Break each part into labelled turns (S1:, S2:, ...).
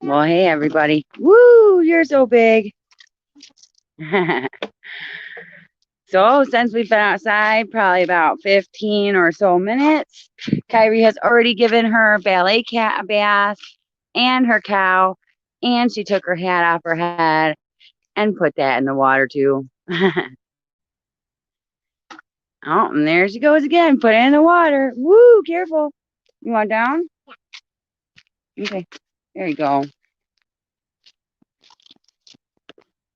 S1: Well, hey, everybody. Woo, you're so big. So, since we've been outside probably about 15 or so minutes, Kyrie has already given her ballet cat a bath and her cow, and she took her hat off her head and put that in the water, too. Oh, and there she goes again. Put it in the water. Woo, careful. You want down? Okay, there you go.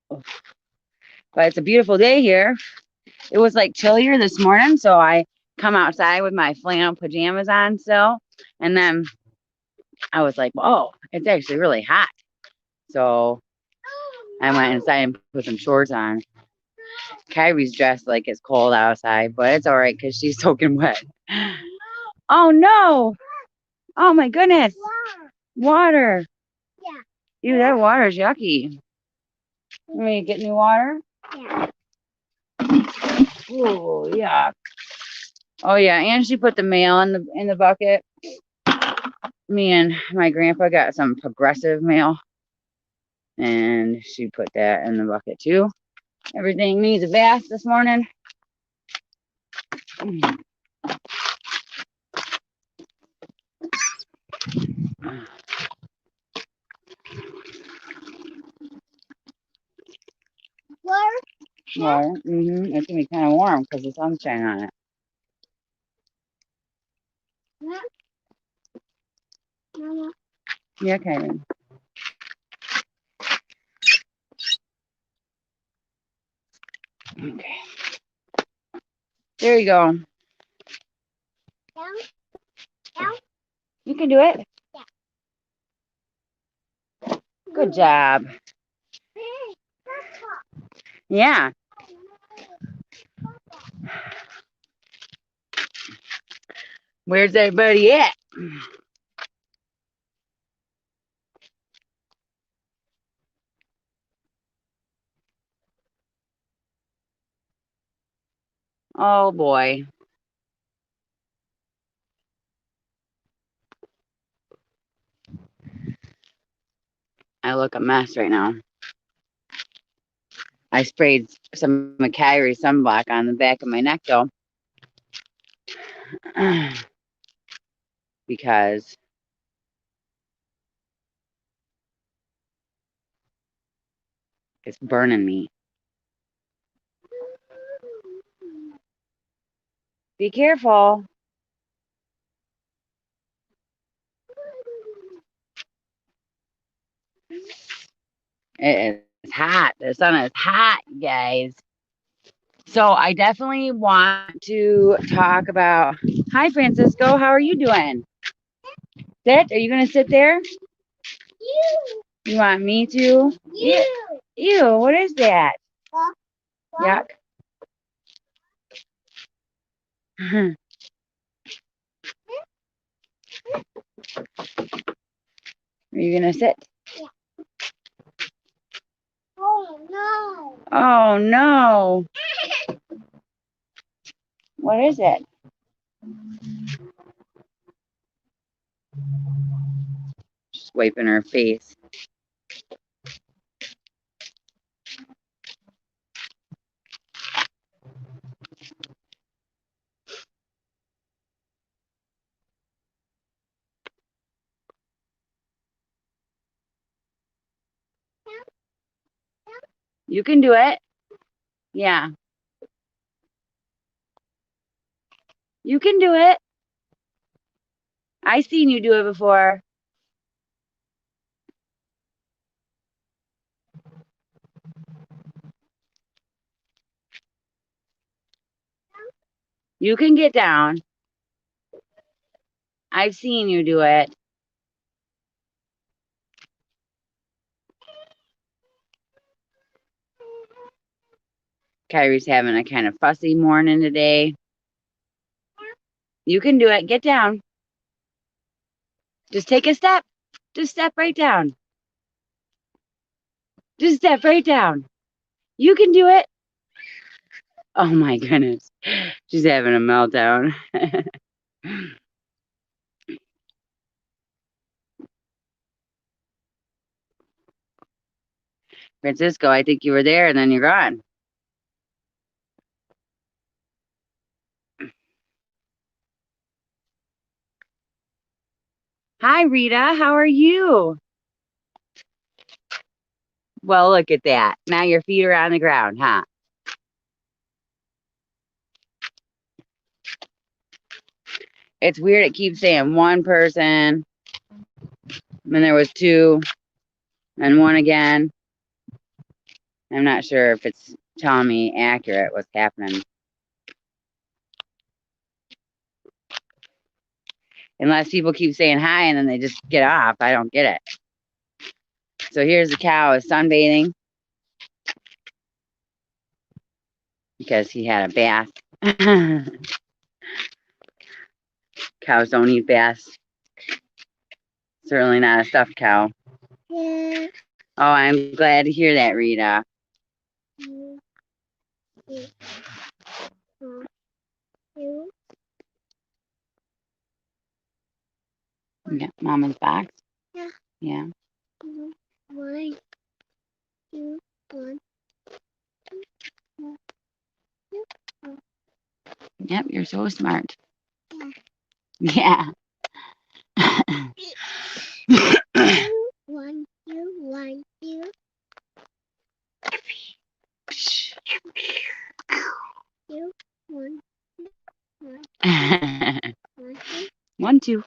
S1: But it's a beautiful day here. It was like chillier this morning, so I come outside with my flannel pajamas on still. And then I was like, whoa, it's actually really hot. So I went inside and put some shorts on. Kyrie's dressed like it's cold outside, but it's all right because she's soaking wet. Oh no! Oh my goodness! Water! Ew, that water's yucky. Let me get new water. Oh yeah. Oh yeah, and she put the mail in the bucket. Me and my grandpa got some Progressive mail, and she put that in the bucket too. Everything needs a bath this morning. Water. It's gonna be kind of warm because the sun's shining on it. Mama. Yeah, Karen. Okay. There you go. You can do it. Good job. Yeah. Where's everybody at? Oh boy. I look a mess right now. I sprayed some Kyrie sunblock on the back of my neck though. Because it's burning me. Be careful. It is hot. The sun is hot, guys. So I definitely want to talk about. Hi, Francisco. How are you doing? Sit. Are you going to sit there? You want me to? Ew. What is that? Yuck. Are you going to sit? Oh, no. Oh, no. What is it? She's wiping her face. You can do it. Yeah. You can do it. I seen you do it before. You can get down. I've seen you do it. Kyrie's having a kind of fussy morning today. You can do it. Get down. Just take a step. Just step right down. Just step right down. You can do it. Oh my goodness. She's having a meltdown. Francisco, I think you were there and then you're gone. Hi, Rita. How are you? Well, look at that. Now your feet are on the ground, huh? It's weird. It keeps saying one person. Then there was two and one again. I'm not sure if it's telling me accurate what's happening. Unless people keep saying hi and then they just get off. I don't get it. So here's the cow is sunbathing because he had a bath. Cows don't eat baths. Certainly not a stuffed cow. Yeah. Oh, I'm glad to hear that, Rita. Yeah, Mama's box? Yeah. Yeah. 1, 2, 1. Yep, you're so smart. Yeah. 1, 2, 1, 2. 2, 1, 1, 2.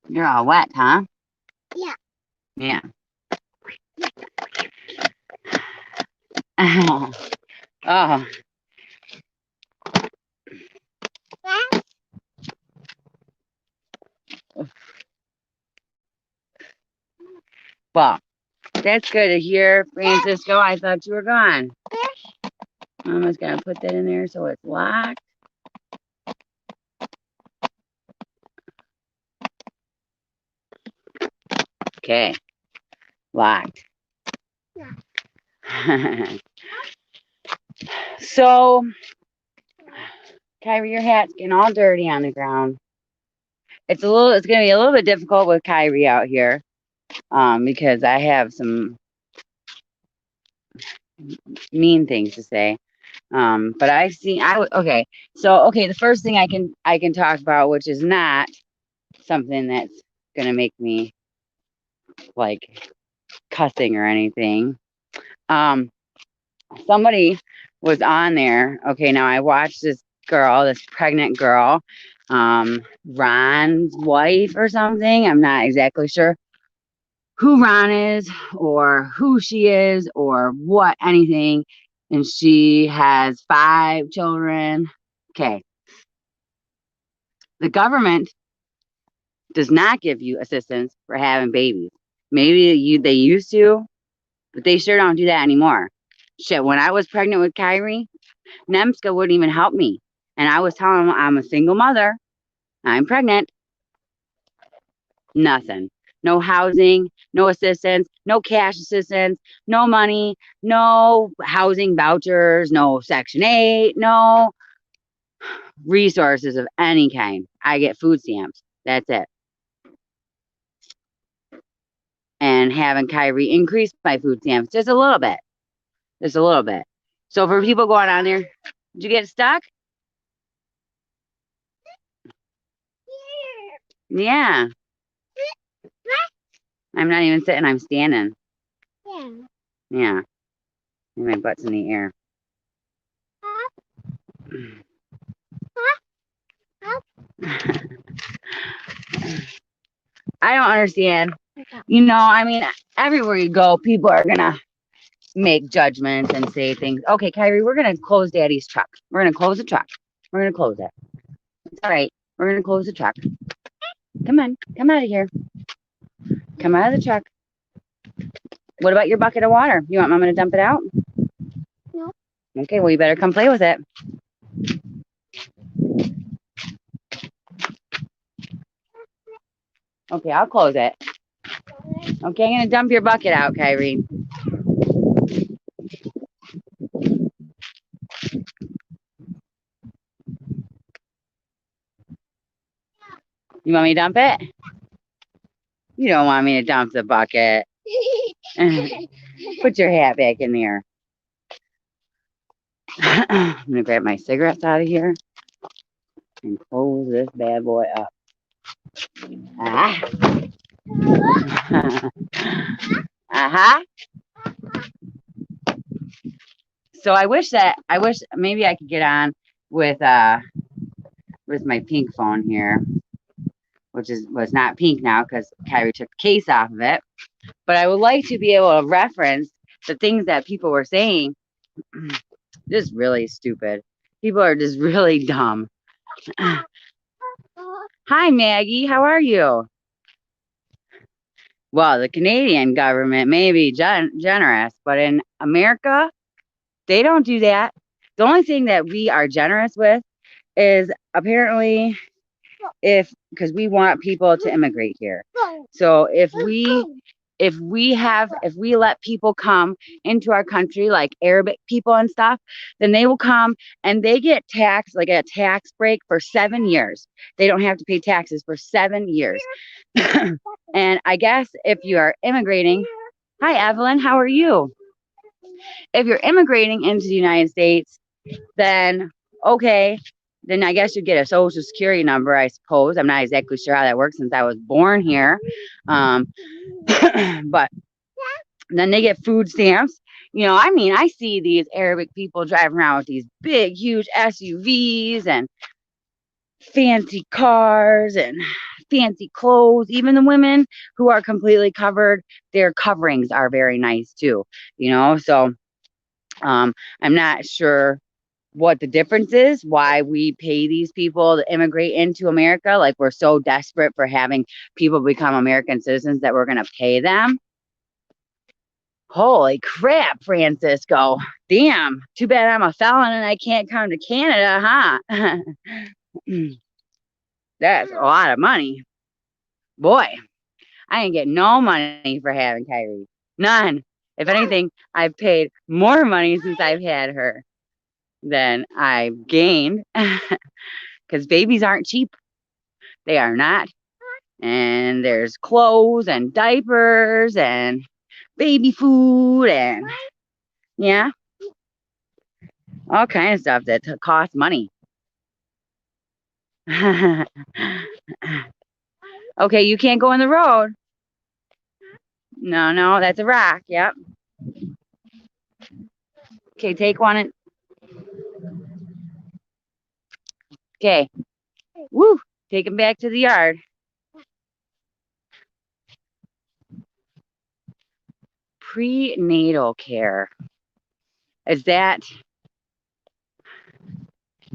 S1: You're all wet, huh? Yeah. Yeah. Oh. Well, that's good to hear, Francisco. I thought you were gone. Mama's going to put that in there so it's locked. Okay. Locked. Yeah. So, Kyrie, your hat's getting all dirty on the ground. It's going to be a little bit difficult with Kyrie out here because I have some mean things to say. But I've seen, okay. So, okay, the first thing I can talk about, which is not something that's going to make me like cussing or anything. Somebody was on there. Okay, now I watched this pregnant girl, Ron's wife or something. I'm not exactly sure who Ron is or who she is or what anything. And she has 5 children. Okay. The government does not give you assistance for having babies. Maybe they used to, but they sure don't do that anymore. Shit, when I was pregnant with Kyrie, NEMSCA wouldn't even help me. And I was telling them I'm a single mother. I'm pregnant. Nothing. No housing, no assistance, no cash assistance, no money, no housing vouchers, no Section 8, no resources of any kind. I get food stamps. That's it. And having Kyrie increase my food stamps just a little bit. Just a little bit. So for people going on there, did you get stuck? Yeah. I'm not even sitting, I'm standing. Yeah. Yeah. And my butt's in the air. I don't understand. You know, I mean, everywhere you go, people are gonna make judgments and say things. Okay, Kyrie, we're gonna close Daddy's truck. We're gonna close the truck. We're gonna close it. It's all right. We're gonna close the truck. Come on, come out of here. Come out of the truck. What about your bucket of water? You want Mama to dump it out? No. Okay, well, you better come play with it. Okay, I'll close it. Okay, I'm gonna dump your bucket out, Kyrie. You want me to dump it? You don't want me to dump the bucket. Put your hat back in there. I'm gonna grab my cigarettes out of here and close this bad boy up. Ah. Uh-huh. So I wish maybe I could get on with my pink phone here, which was not pink now because Kyrie took the case off of it. But I would like to be able to reference the things that people were saying. Just really stupid. People are just really dumb. Hi, Maggie. How are you? Well, the Canadian government may be generous, but in America, they don't do that. The only thing that we are generous with is apparently because we want people to immigrate here. So if we let people come into our country, like Arabic people and stuff, then they will come and they get taxed, like a tax break for 7 years. They don't have to pay taxes for 7 years. And I guess if you are immigrating, hi Evelyn, how are you? If you're immigrating into the United States, then okay, then I guess you get a social security number, I suppose. I'm not exactly sure how that works since I was born here. But then they get food stamps. I mean, I see these Arabic people driving around with these big, huge SUVs and fancy cars and fancy clothes. Even the women who are completely covered, their coverings are very nice too. So I'm not sure what the difference is, why we pay these people to immigrate into America. Like we're so desperate for having people become American citizens that we're going to pay them. Holy crap, Francisco. Damn. Too bad I'm a felon and I can't come to Canada, huh? That's a lot of money. Boy, I ain't getting no money for having Kyrie. None. If anything, I've paid more money since I've had her than I've gained. Because babies aren't cheap. They are not. And there's clothes and diapers and baby food and yeah, all kind of stuff that costs money. Okay, you can't go in the road. No, that's a rock. Yep. Okay, take one and okay. Woo! Take him back to the yard. Prenatal care. Is that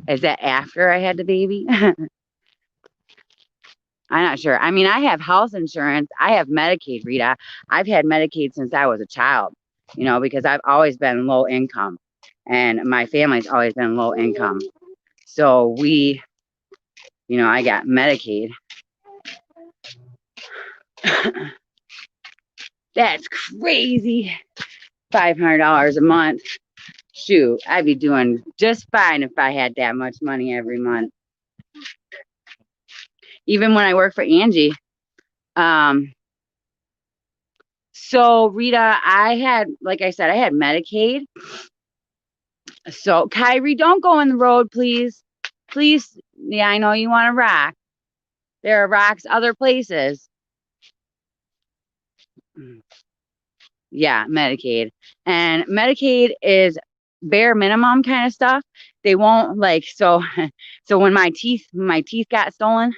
S1: after I had the baby? I'm not sure. I mean, I have health insurance. I have Medicaid, Rita. I've had Medicaid since I was a child, because I've always been low income and my family's always been low income. So I got Medicaid. That's crazy. $500 a month. Shoot, I'd be doing just fine if I had that much money every month. Even when I work for Angie. So Rita, like I said, I had Medicaid. So Kyrie, don't go in the road, please. Please. Yeah, I know you want a rock. There are rocks other places. Yeah, Medicaid. And Medicaid is bare minimum kind of stuff. They won't so when my teeth got stolen,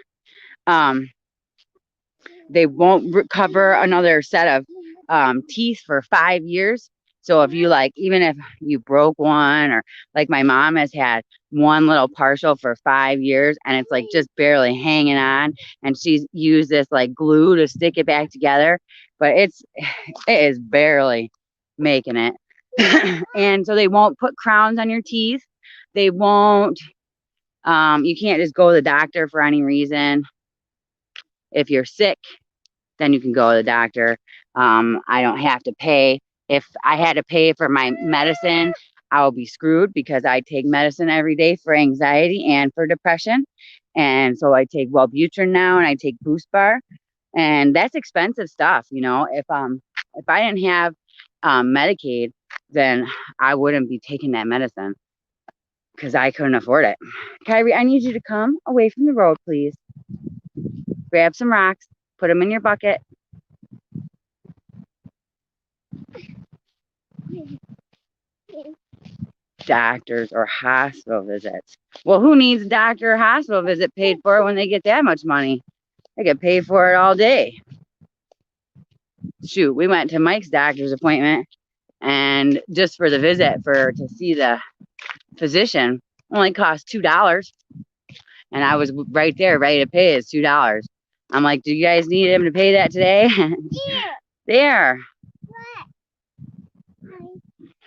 S1: they won't cover another set of teeth for 5 years. So if you even if you broke one, or like my mom has had one little partial for 5 years and it's just barely hanging on, and she's used this glue to stick it back together, but it is barely making it. And so they won't put crowns on your teeth. They won't, you can't just go to the doctor for any reason. If you're sick, then you can go to the doctor. I don't have to pay. If I had to pay for my medicine, I will be screwed because I take medicine every day for anxiety and for depression. And so I take Wellbutrin now and I take Boost Bar. And that's expensive stuff, you know. If I didn't have Medicaid, then I wouldn't be taking that medicine because I couldn't afford it. Kyrie, I need you to come away from the road, please. Grab some rocks, put them in your bucket. Doctors or hospital visits. Well, who needs a doctor or hospital visit paid for when they get that much money? They get paid for it all day. Shoot, we went to Mike's doctor's appointment, and just for the visit to see the physician only cost $2. And I was right there ready to pay his $2. I'm like, do you guys need him to pay that today? There.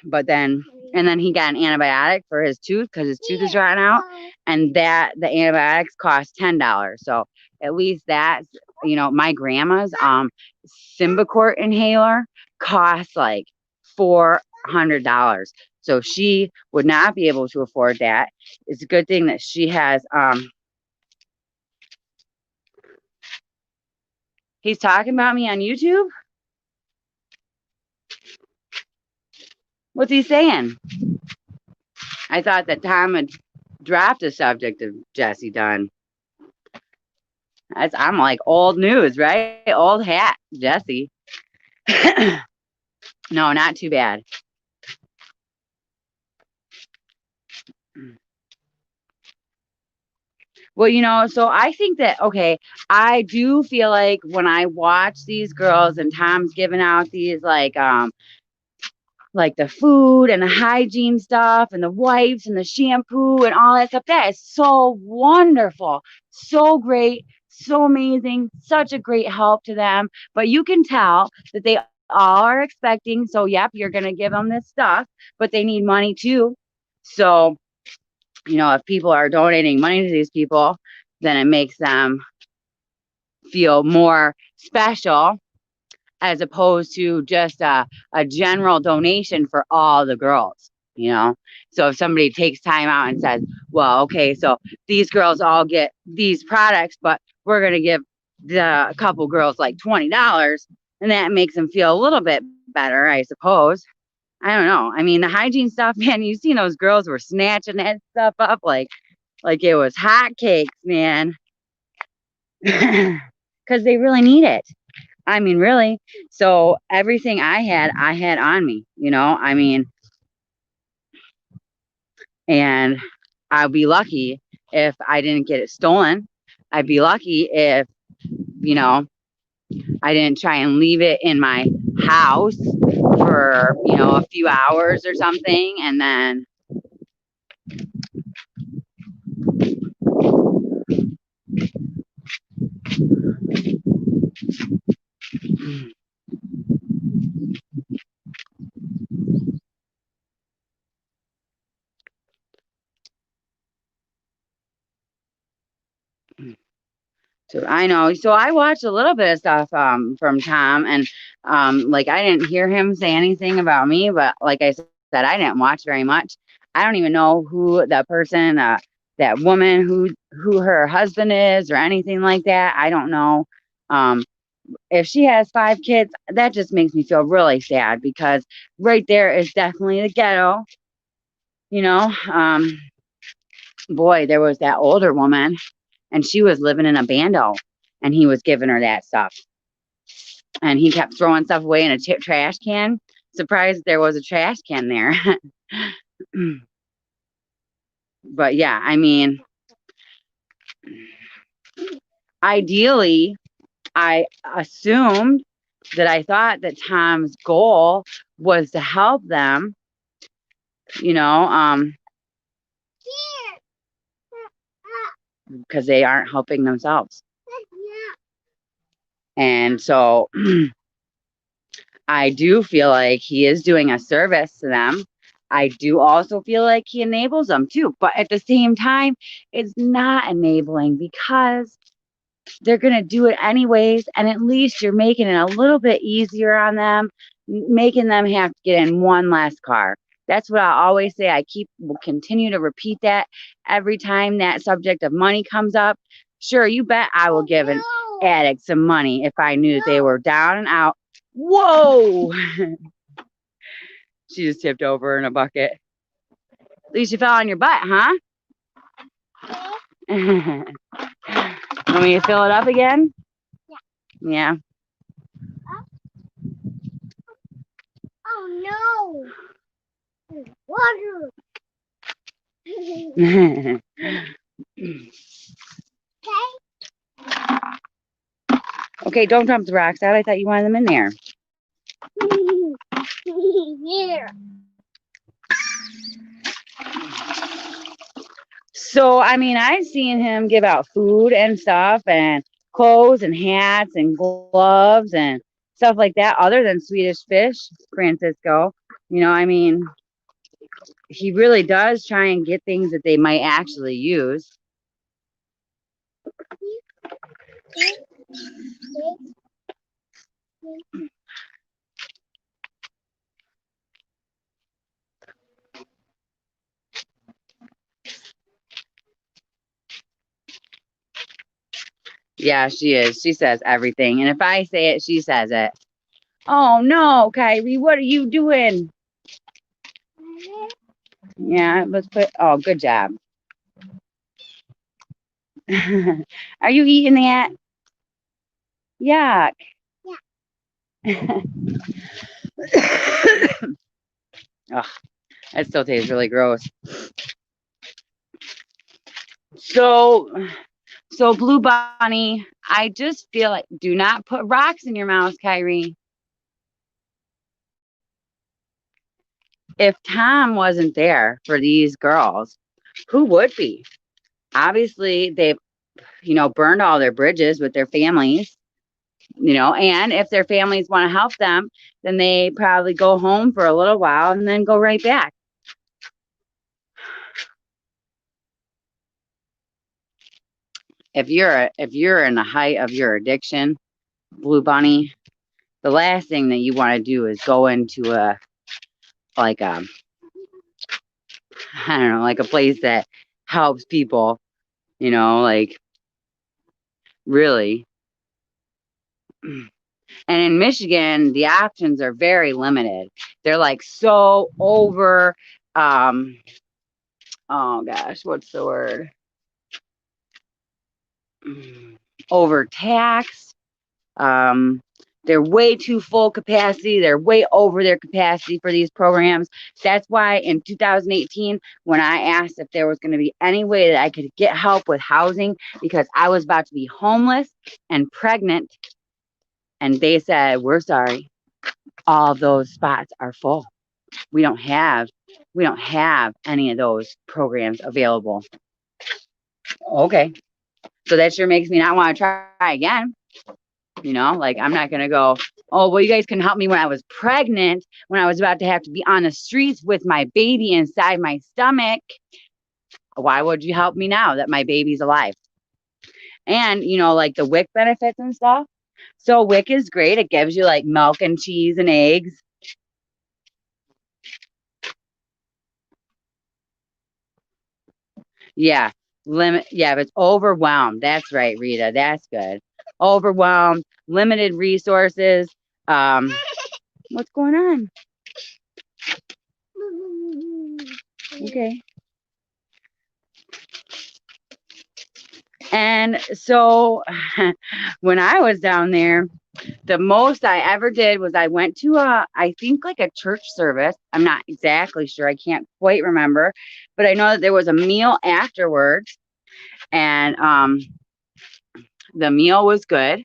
S1: But then he got an antibiotic for his tooth because his tooth is rotting out, and the antibiotics cost $10. So at least that's, you know, my grandma's Symbicort inhaler costs like $400. So she would not be able to afford that. It's a good thing that she has he's talking about me on YouTube. What's he saying? I thought that Tom had dropped the subject of Jesse Dunn. I'm like old news, right? Old hat, Jesse. No, not too bad. Well, you know, so I think that, okay, I do feel like when I watch these girls and Tom's giving out these like the food and the hygiene stuff and the wipes and the shampoo and all that stuff, that is so wonderful, so great, so amazing, such a great help to them. But you can tell that they all are expecting, so yep, you're going to give them this stuff, but they need money too. So, you know, if people are donating money to these people, then it makes them feel more special as opposed to just a general donation for all the girls, you know? So if somebody takes time out and says, well, okay, so these girls all get these products, but we're going to give the couple girls like $20, and that makes them feel a little bit better, I suppose. I don't know. I mean, the hygiene stuff, man, you seen those girls were snatching that stuff up like it was hotcakes, man. Because they really need it. I mean, really. So everything I had on me, you know, I mean, and I'll be lucky if I didn't get it stolen. I'd be lucky if, you know, I didn't try and leave it in my house for, you know, a few hours or something. And then so I know. So I watched a little bit of stuff from Tom, and like I didn't hear him say anything about me, but like I said, I didn't watch very much. I don't even know who that person, that woman, who her husband is or anything like that. I don't know. If she has 5 kids, that just makes me feel really sad because right there is definitely the ghetto. You know, boy, there was that older woman, and she was living in a bando, and he was giving her that stuff, and he kept throwing stuff away in a trash can. Surprised there was a trash can there. But yeah, I mean, ideally, I assumed that I thought that Tom's goal was to help them, you know, because they aren't helping themselves. And so I do feel like he is doing a service to them. I do also feel like he enables them too. But at the same time, it's not enabling because they're going to do it anyways. And at least you're making it a little bit easier on them, making them have to get in one less car. That's what I always say. Will continue to repeat that every time that subject of money comes up. Sure, you bet I will give an addict some money if I knew that they were down and out. Whoa! She just tipped over in a bucket. At least you fell on your butt, huh? Want me to fill it up again? Yeah.
S2: Oh no! Water.
S1: Okay, don't dump the rocks out. I thought you wanted them in there.
S2: Yeah.
S1: So, I mean, I've seen him give out food and stuff and clothes and hats and gloves and stuff like that other than Swedish Fish, Francisco. I mean, he really does try and get things that they might actually use. Yeah, she is. She says everything. And if I say it, she says it. Oh, no, Kyrie, what are you doing? Yeah, let's put, oh, good job. Are you eating that? Yuck. Yeah. Ugh, that still tastes really gross. So Blue Bunny, I just feel like do not put rocks in your mouth, Kyrie. If Tom wasn't there for these girls, who would be? Obviously, they've, burned all their bridges with their families, and if their families want to help them, then they probably go home for a little while and then go right back. If you're in the height of your addiction, Blue Bunny, the last thing that you want to do is go into a I don't know, like a place that helps people, like really. And in Michigan, the options are very limited. They're like so over, oh gosh, what's the word? Overtaxed. They're way too full capacity. They're way over their capacity for these programs. That's why in 2018, when I asked if there was going to be any way that I could get help with housing because I was about to be homeless and pregnant, and they said, "We're sorry, all of those spots are full. We don't have any of those programs available." Okay, so that sure makes me not want to try again. Like I'm not going to go, oh, well, you guys can help me when I was pregnant, when I was about to have to be on the streets with my baby inside my stomach. Why would you help me now that my baby's alive? And, like the WIC benefits and stuff. So WIC is great. It gives you like milk and cheese and eggs. Yeah. If it's overwhelmed. That's right, Rita. That's good. Overwhelmed, limited resources. What's going on? Okay. And so when I was down there, the most I ever did was I went to I think like a church service. I'm not exactly sure. I can't quite remember, but I know that there was a meal afterwards, and the meal was good.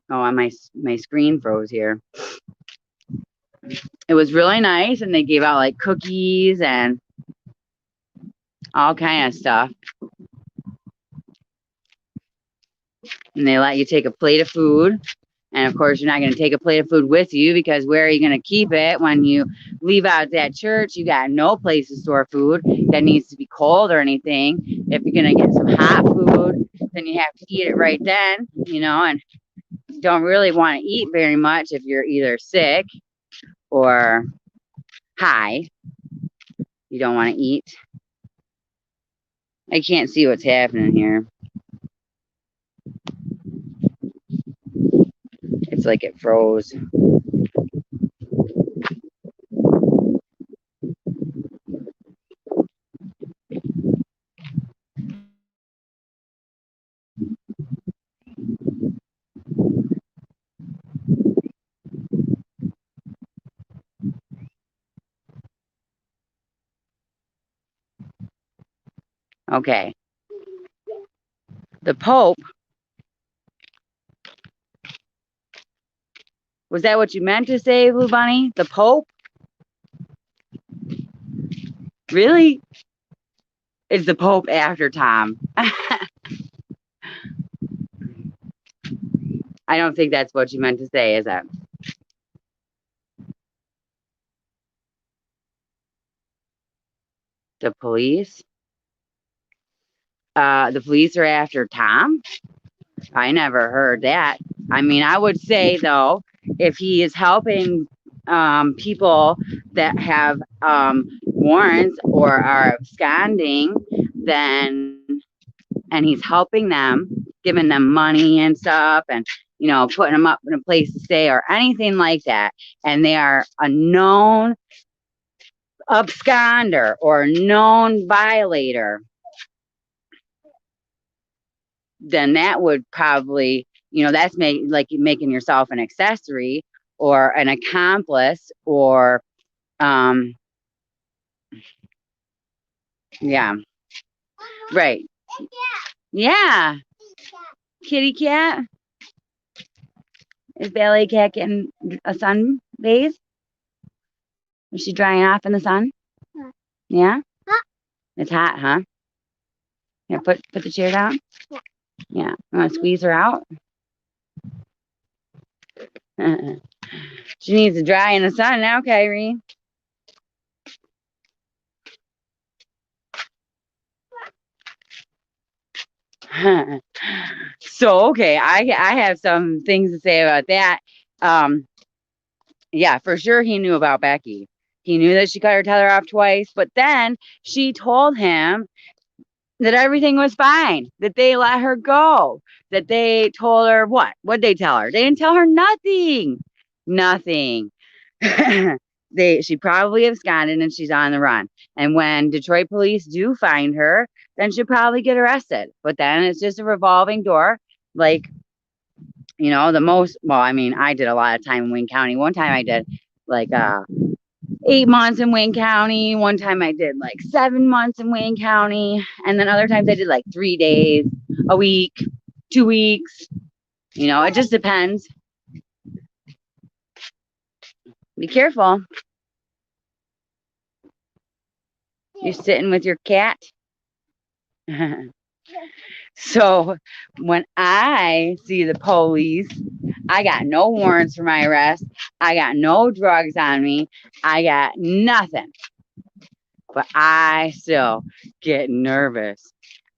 S1: Oh, and my screen froze here. It was really nice, and they gave out like cookies and all kind of stuff. And they let you take a plate of food And of course, you're not going to take a plate of food with you because where are you going to keep it when you leave out that church? You got no place to store food that needs to be cold or anything. If you're going to get some hot food, then you have to eat it right then, you know, and don't really want to eat very much if you're either sick or high. You don't want to eat. I can't see what's happening here. It's like it froze. Okay. The Pope. Was that what you meant to say, Blue Bunny? The Pope? Really? Is the Pope after Tom? I don't think that's what you meant to say, is it? The police? The police are after Tom? I never heard that. I mean, I would say, though, if he is helping people that have warrants or are absconding, then, and he's helping them, giving them money and stuff, and, you know, putting them up in a place to stay or anything like that, and they are a known absconder or known violator, then that would probably, you know, that's like making yourself an accessory or an accomplice or, yeah, right. Yeah. Kitty cat. Is Ballet Cat getting a sun bathe? Is she drying off in the sun? Yeah? It's hot, huh? Yeah, put the chair down? Yeah. You want to squeeze her out? She needs to dry in the sun now, Kyrie. So, okay, I have some things to say about that. Yeah, for sure he knew about Becky. He knew that she cut her tether off twice, but then she told him that everything was fine, that they let her go, that they told her what? What'd they tell her? They didn't tell her nothing. Nothing. She probably absconded and she's on the run. And when Detroit police do find her, then she'll probably get arrested. But then it's just a revolving door. Like, you know, I mean, I did a lot of time in Wayne County. One time I did like 8 months in Wayne County. One time I did like 7 months in Wayne County. And then other times I did like 3 days, a week, 2 weeks. You know, it just depends. Be careful. You sitting with your cat? So when I see the police, I got no warrants for my arrest. I got no drugs on me. I got nothing. But I still get nervous.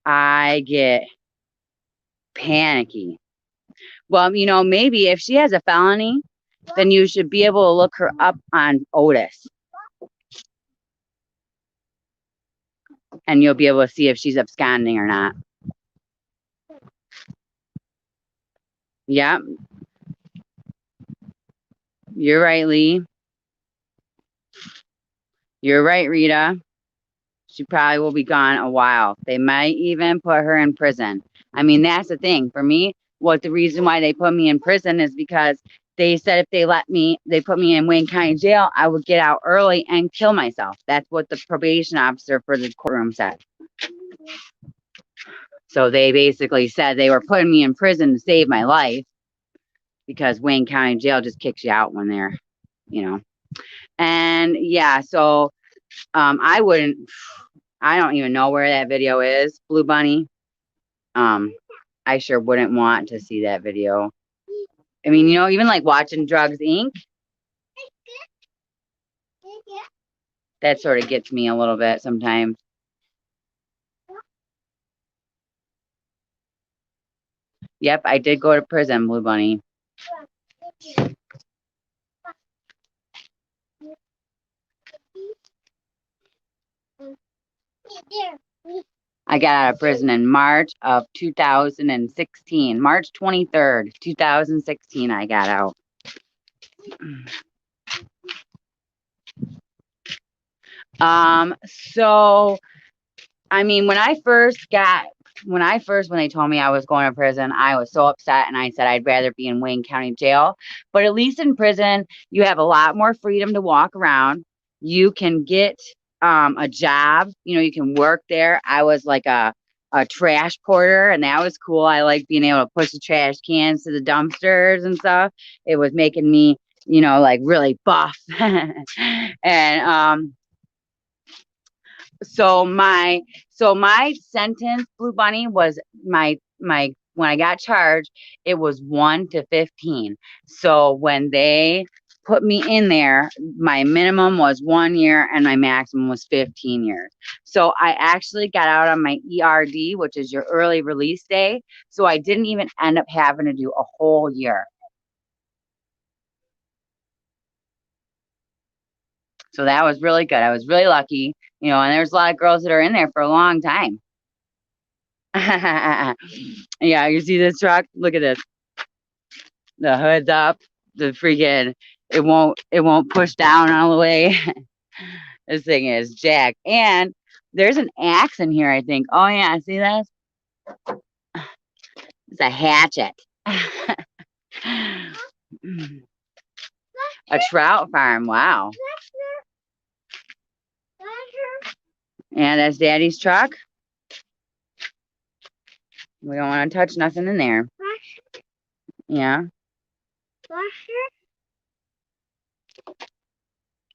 S1: I get panicky. Well, you know, maybe if she has a felony, then you should be able to look her up on Otis. And you'll be able to see if she's absconding or not. Yep. You're right, Lee. You're right, Rita. She probably will be gone a while. They might even put her in prison. I mean, that's the thing. For me, the reason why they put me in prison is because they said if they put me in Wayne County Jail, I would get out early and kill myself. That's what the probation officer for the courtroom said. So they basically said they were putting me in prison to save my life because Wayne County Jail just kicks you out when they're, you know. And yeah, so I don't even know where that video is, Blue Bunny. I sure wouldn't want to see that video. I mean, you know, even like watching Drugs Inc., that sort of gets me a little bit sometimes. Yep, I did go to prison, Blue Bunny. I got out of prison in March of 2016. March 23rd, 2016, I got out. So, I mean, when they told me I was going to prison, I was so upset and I said I'd rather be in Wayne County Jail. But at least in prison, you have a lot more freedom to walk around. You can get a job, you know, you can work there. I was like a trash porter, and that was cool. I like being able to push the trash cans to the dumpsters and stuff. It was making me, you know, like really buff. And so my sentence, Blue Bunny, was my when I got charged, it was 1 to 15. So when they put me in there, my minimum was 1 year and my maximum was 15 years. So I actually got out on my ERD, which is your early release day. So I didn't even end up having to do a whole year. So that was really good. I was really lucky, you know, and there's a lot of girls that are in there for a long time. Yeah, you see this truck? Look at this. The hood's up. The freaking it won't push down all the way. This thing is jacked. And there's an axe in here, I think. Oh yeah, see this? It's a hatchet. A trout farm. Wow. And that's Daddy's truck. We don't want to touch nothing in there. Yeah.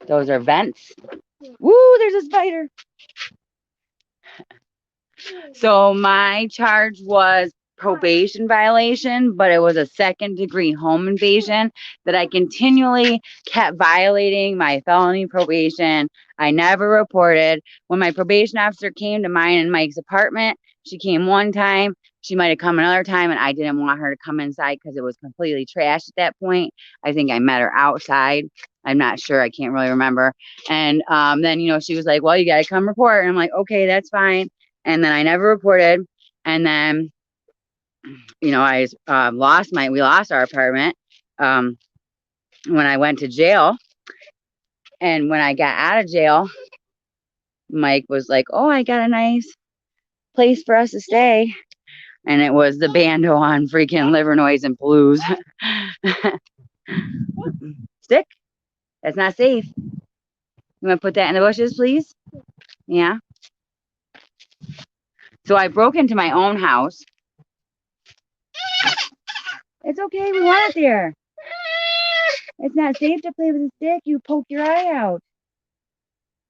S1: Those are vents. Woo, there's a spider. So my charge was probation violation, but it was a 2nd-degree home invasion that I continually kept violating my felony probation. I never reported. When my probation officer came to mine and Mike's apartment, she came one time. She might have come another time, and I didn't want her to come inside because it was completely trashed at that point. I think I met her outside. I'm not sure. I can't really remember. And then, you know, she was like, well, you got to come report. And I'm like, okay, that's fine. And then I never reported. And then, you know, we lost our apartment when I went to jail. And when I got out of jail, Mike was like, oh, I got a nice place for us to stay. And it was the Bando on freaking Livernois and Blues. Stick? That's not safe. You want to put that in the bushes, please? Yeah. So I broke into my own house. It's okay. We want it there. It's not safe to play with a stick. You poke your eye out.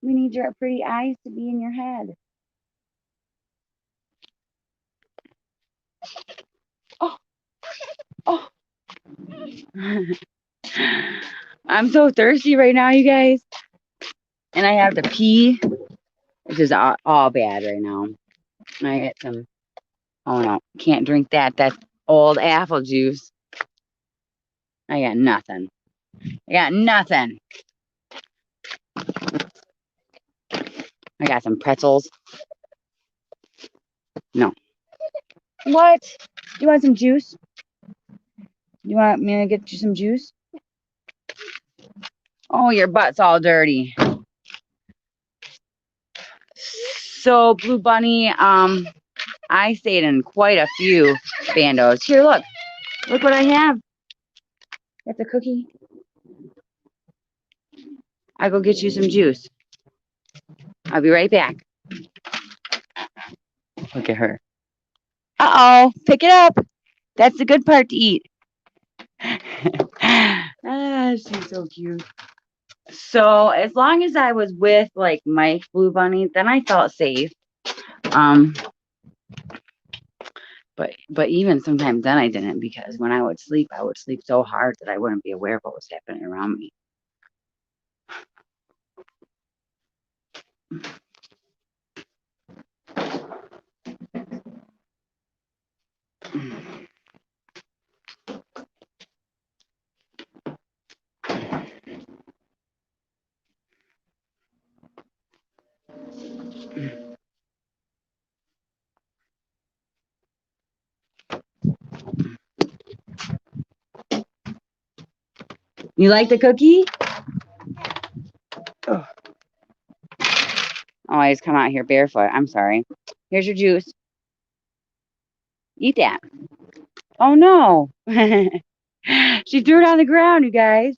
S1: We need your pretty eyes to be in your head. Oh. Oh. I'm so thirsty right now, you guys. And I have to pee, which is all bad right now. I get some, oh no, can't drink that. That's old apple juice. I got nothing. I got nothing. I got some pretzels. No. What? Do you want some juice? You want me to get you some juice? Oh, your butt's all dirty. So, Blue Bunny, I stayed in quite a few bandos. Here, look. Look what I have. That's a cookie. I'll go get you some juice. I'll be right back. Look at her. Uh-oh. Pick it up. That's the good part to eat. She's so cute. So as long as I was with like Mike Blue Bunny, then I felt safe. But even sometimes then I didn't, because when I would sleep so hard that I wouldn't be aware of what was happening around me. You like the cookie? Oh, I just come out here barefoot. I'm sorry. Here's your juice. Eat that. Oh no. She threw it on the ground, you guys.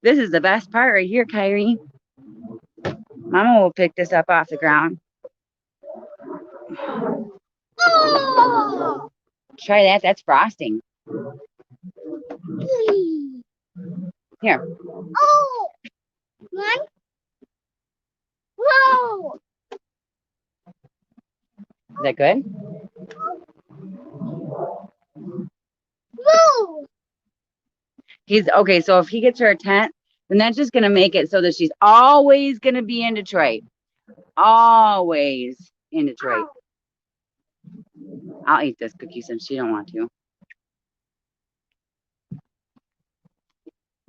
S1: This is the best part right here, Kyrie. Mama will pick this up off the ground.
S2: Oh!
S1: Try that. That's frosting. Here.
S2: Oh! One. Whoa!
S1: Is that good?
S2: Whoa!
S1: He's okay. So if he gets her a tent, then that's just gonna make it so that she's always gonna be in Detroit. Always in Detroit. I'll eat this cookie since she don't want to.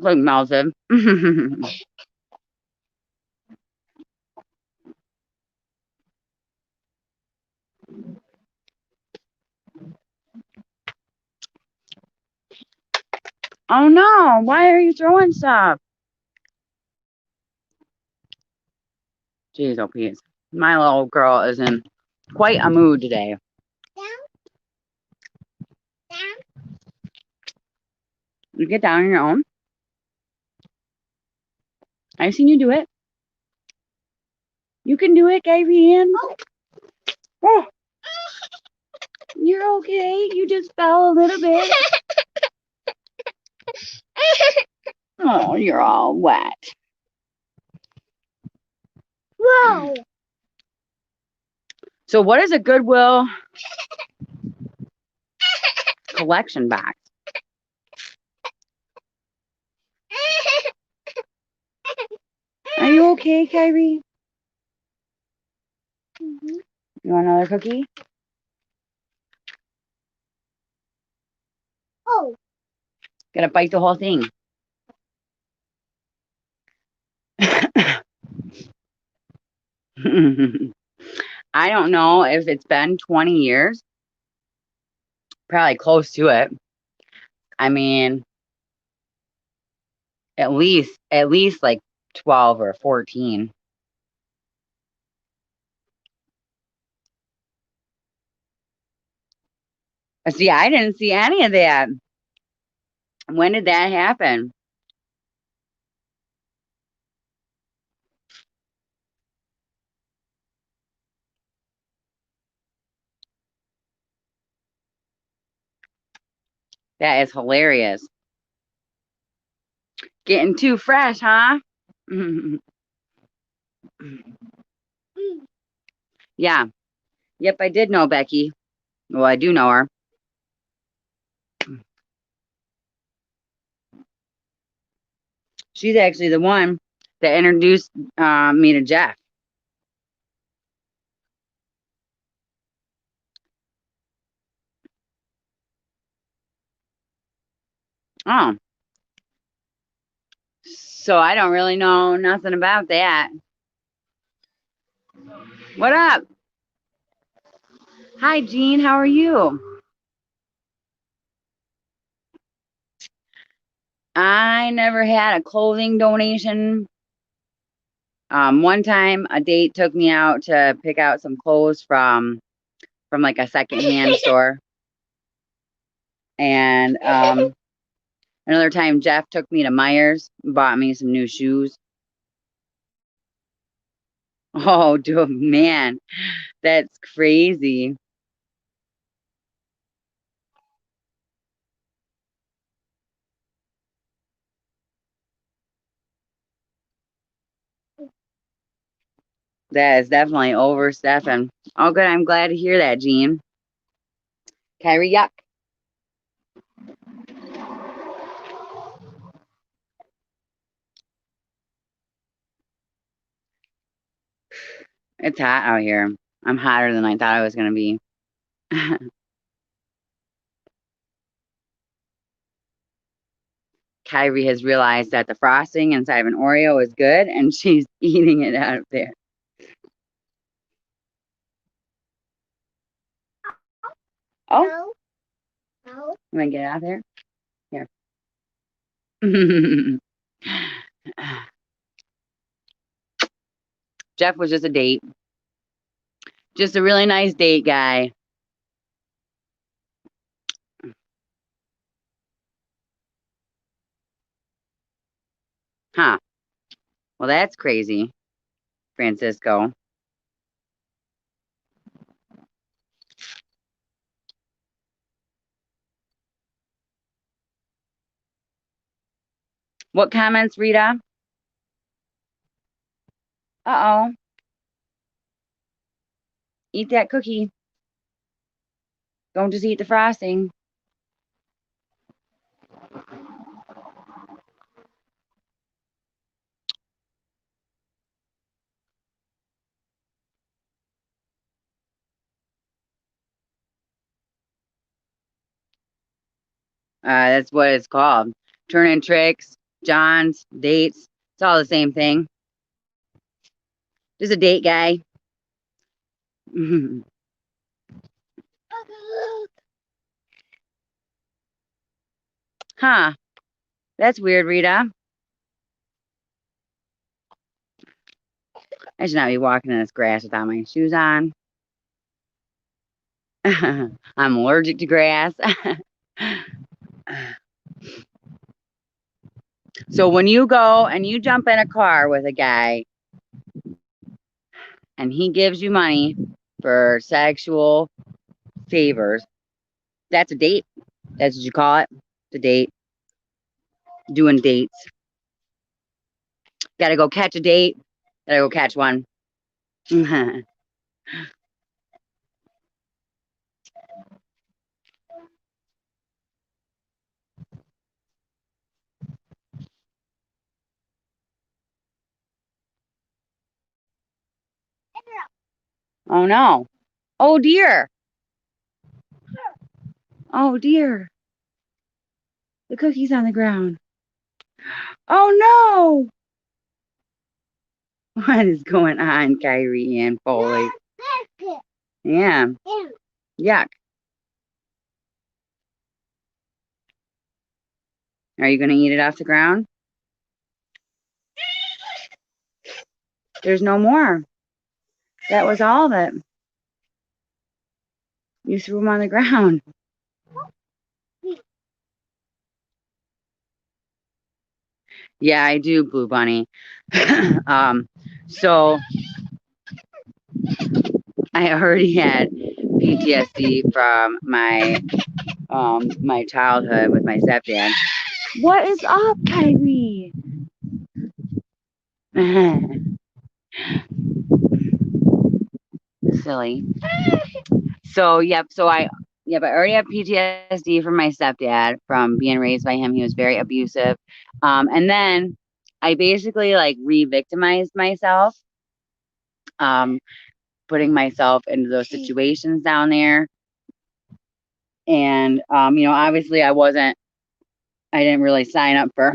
S1: Look, melted. Oh no! Why are you throwing stuff? Jeez, oh please. My little girl is in quite a mood today.
S2: Down. Down.
S1: You get down on your own. I've seen you do it. You can do it, Kyrie. Oh, you're okay. You just fell a little bit. Oh, you're all wet.
S2: Whoa!
S1: So what is a Goodwill collection box? Are you okay, Kyrie?
S2: Mhm.
S1: You want another cookie?
S2: Oh!
S1: Gotta bite the whole thing. I don't know if it's been 20 years. Probably close to it. I mean, at least like 12 or 14. See, I didn't see any of that. When did that happen? That is hilarious. Getting too fresh, huh? Yeah. Yep, I did know Becky. Well, I do know her. She's actually the one that introduced me to Jeff. Oh. So I don't really know nothing about that. What up? Hi, Jean. How are you? I never had a clothing donation. One time a date took me out to pick out some clothes from like a secondhand store. And another time Jeff took me to Myers and bought me some new shoes. Oh, dude, man, that's crazy. That is definitely overstepping. Oh, good. I'm glad to hear that, Jean. Kyrie, yuck. It's hot out here. I'm hotter than I thought I was going to be. Kyrie has realized that the frosting inside of an Oreo is good, and she's eating it out of there. Oh,
S2: No. No.
S1: I'm going to get it out there. Here. Jeff was just a date. Just a really nice date guy. Huh. Well, that's crazy, Francisco. What comments, Rita? Uh-oh. Eat that cookie. Don't just eat the frosting. That's what it's called. Turning tricks, Johns, dates. It's all the same thing. Just a date guy. Huh. That's weird, Rita. I should not be walking in this grass without my shoes on. I'm allergic to grass. So when you go and you jump in a car with a guy and he gives you money for sexual favors, that's a date. That's what you call it. It's a date. Doing dates. Gotta go catch a date. Gotta go catch one. Oh no. Oh dear. Oh dear. The cookie's on the ground. Oh no. What is going on, Kyrie and Foley? Yeah. Yuck. Are you going to eat it off the ground? There's no more. That was all of it. You threw them on the ground. Yeah, I do, Blue Bunny. So I already had PTSD from my my childhood with my stepdad. What is up, Kyrie? Silly. So yep. I already have PTSD from my stepdad from being raised by him. He was very abusive. And then I basically like re-victimized myself, putting myself into those situations down there. And obviously I didn't really sign up for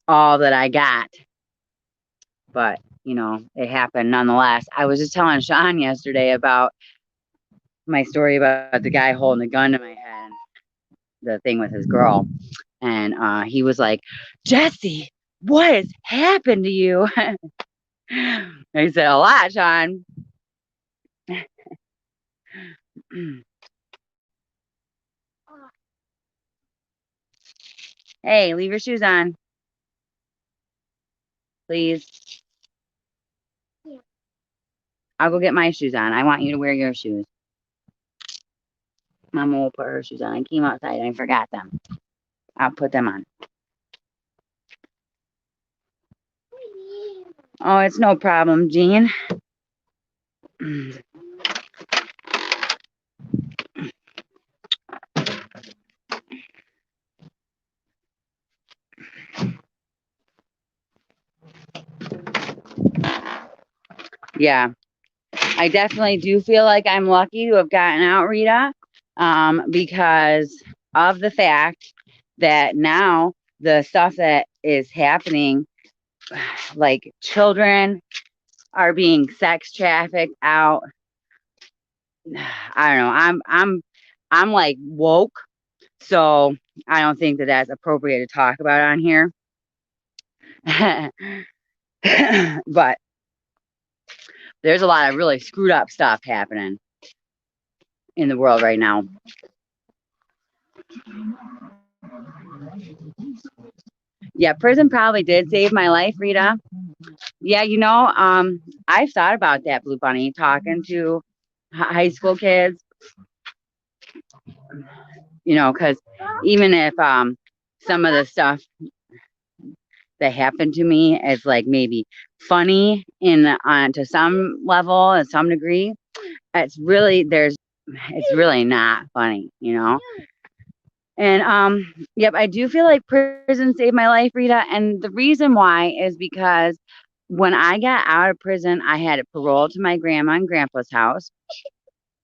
S1: all that I got. But, it happened nonetheless. I was just telling Sean yesterday about my story about the guy holding a gun to my head, the thing with his girl. And he was like, Jesse, what has happened to you? I said, a lot, Sean. Hey, leave your shoes on. Please.
S2: Yeah.
S1: I'll go get my shoes on. I want you to wear your shoes. Mama will put her shoes on. I came outside and I forgot them. I'll put them on. Oh, it's no problem, Jean. Yeah, I definitely do feel like I'm lucky to have gotten out, Rita, because of the fact that now the stuff that is happening, like children are being sex trafficked out. I don't know. I'm like woke, so I don't think that that's appropriate to talk about on here. But there's a lot of really screwed up stuff happening in the world right now. Yeah, prison probably did save my life, Rita. Yeah, I've thought about that, Blue Bunny, talking to high school kids, because even if some of the stuff that happened to me is like maybe funny to some level, at some degree, it's really not funny. And yep, I do feel like prison saved my life, Rita. And the reason why is because when I got out of prison, I had parole to my grandma and grandpa's house.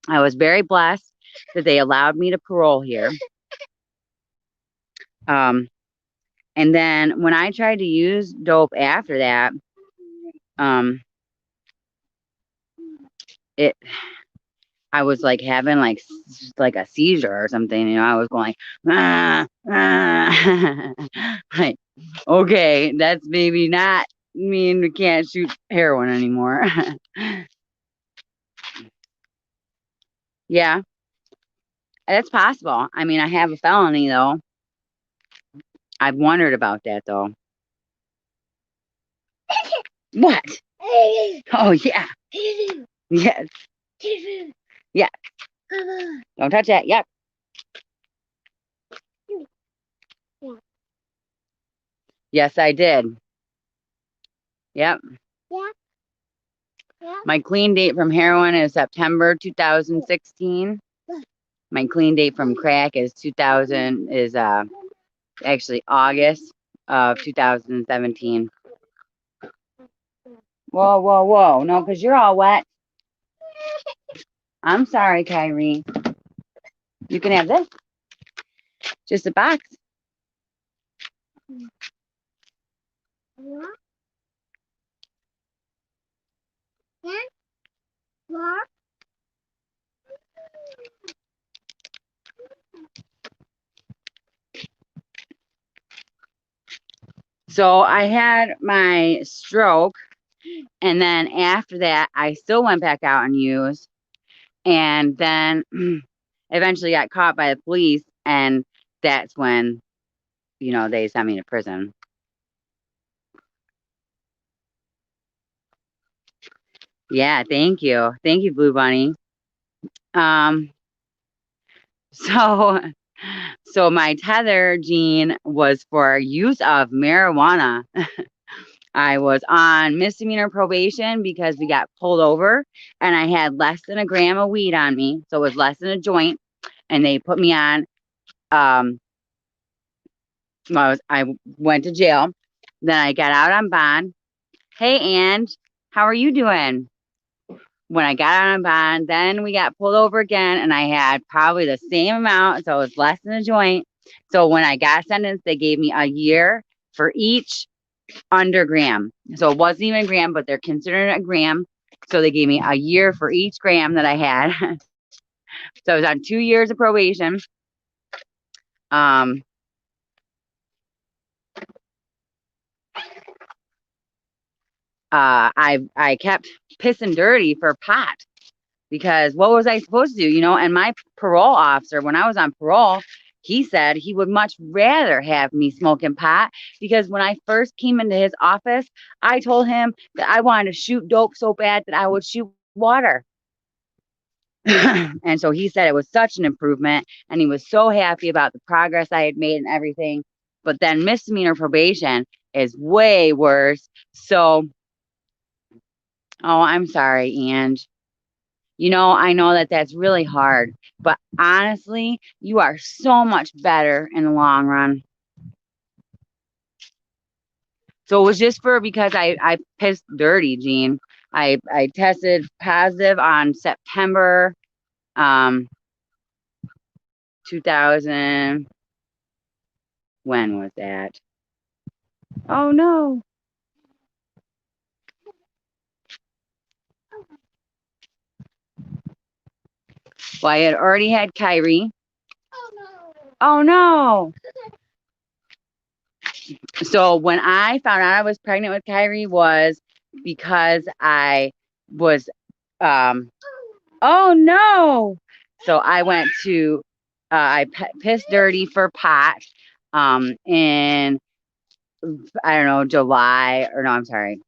S1: I was very blessed that they allowed me to parole here. Um, and then when I tried to use dope after that, um, it I was like having like a seizure or something. I was going ah, ah. Like, okay, that's maybe not mean we can't shoot heroin anymore. Yeah, that's possible. I mean, I have a felony though. I've wondered about that though. What? Oh yeah. Yes. Yeah. Don't touch that. Yep. Yes, I did. Yep. My clean date from heroin is September 2016. My clean date from crack is actually August of 2017. Whoa, whoa, whoa. No, because you're all wet. I'm sorry, Kyrie. You can have this. Just a box. So I had my stroke, and then after that, I still went back out and used, and then eventually got caught by the police, and that's when, they sent me to prison. Yeah, thank you. Thank you, Blue Bunny. Um, so so my tether, Gene, was for use of marijuana. I was on misdemeanor probation because we got pulled over and I had less than a gram of weed on me. So it was less than a joint. And they put me on, I went to jail. Then I got out on bond. Hey, and how are you doing? When I got out on bond, then we got pulled over again and I had probably the same amount. So it was less than a joint. So when I got sentenced, they gave me a year for each under gram. So it wasn't even a gram, but they're considering it a gram. So they gave me a year for each gram that I had. So I was on 2 years of probation. Um, I kept pissing dirty for pot because what was I supposed to do? And my parole officer, when I was on parole, he said he would much rather have me smoking pot because when I first came into his office, I told him that I wanted to shoot dope so bad that I would shoot water. And so he said it was such an improvement and he was so happy about the progress I had made and everything. But then misdemeanor probation is way worse. So, oh, I'm sorry, and I know that that's really hard, but honestly, you are so much better in the long run. So it was just because I pissed dirty, Gene. I tested positive on September 2000. When was that? Oh no. Well, I had already had Kyrie.
S2: Oh no.
S1: Oh no. So when I found out I was pregnant with Kyrie was because I was oh no. So I went to I pissed dirty for pot in I don't know, July or no, I'm sorry.